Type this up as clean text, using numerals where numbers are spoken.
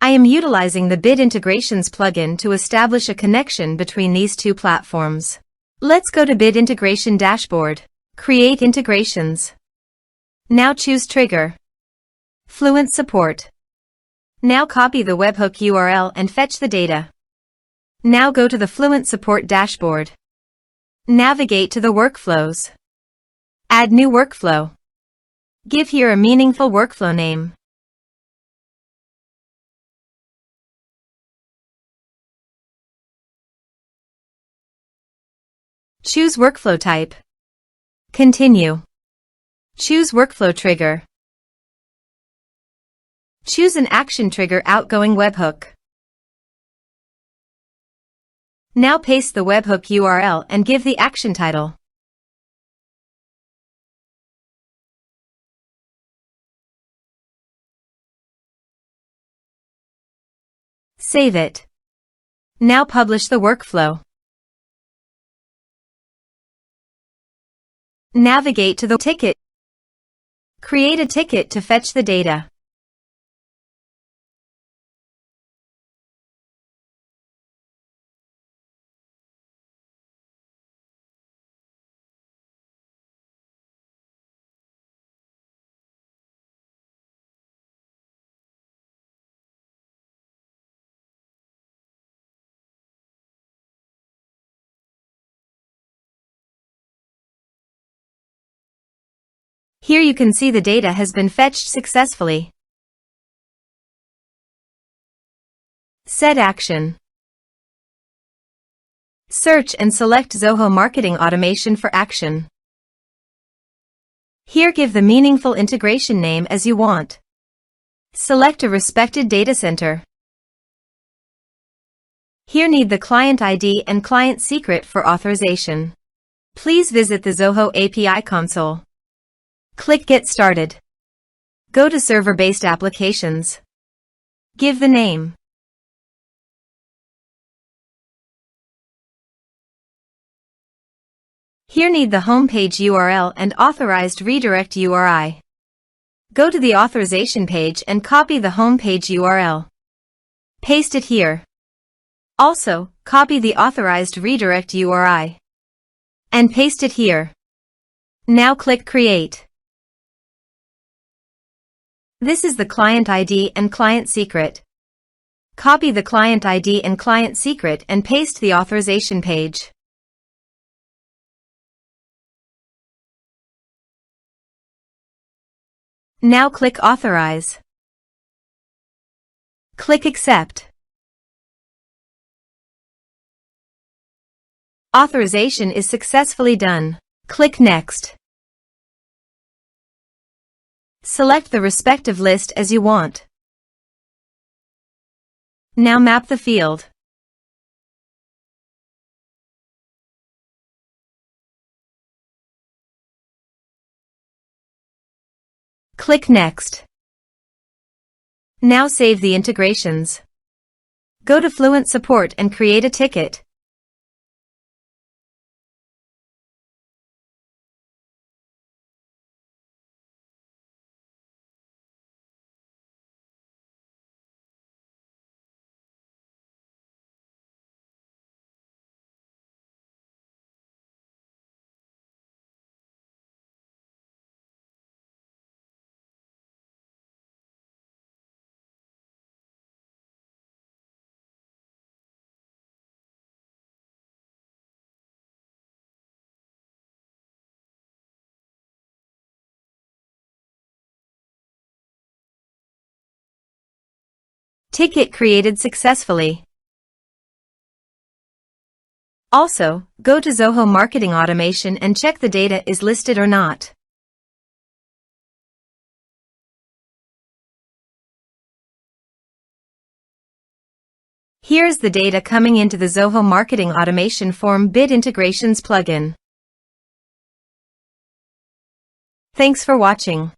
I am utilizing the Bit Integrations plugin to establish a connection between these two platforms. Let's go to Bit Integration Dashboard. Create integrations. Now choose Trigger. Fluent Support. Now copy the webhook URL and fetch the data. Now go to the Fluent Support dashboard. Navigate to the workflows. Add new workflow. Give here a meaningful workflow name. Choose workflow type. Continue. Choose workflow trigger. Choose an action trigger outgoing webhook. Now paste the webhook URL and give the action title. Save it. Now publish the workflow. Navigate to the ticket. Create a ticket to fetch the data. Here you can see the data has been fetched successfully. Set action. Search and select Zoho Marketing Automation for action. Here give the meaningful integration name as you want. Select a respected data center. Here need the client ID and client secret for authorization. Please visit the Zoho API console. Click Get Started. Go to Server-Based Applications. Give the name. Here need the homepage URL and authorized redirect URI. Go to the authorization page and copy the homepage URL. Paste it here. Also, copy the authorized redirect URI. And paste it here. Now click Create. This is the client ID and client secret. Copy the client ID and client secret and paste the authorization page. Now click Authorize. Click Accept. Authorization is successfully done. Click Next. Select the respective list as you want. Now map the field. Click Next. Now save the integrations. Go to Fluent Support and create a ticket. Ticket created successfully. Also, go to Zoho Marketing Automation and check the data is listed or not. Here's the data coming into the Zoho Marketing Automation form Bit Integrations plugin. Thanks for watching.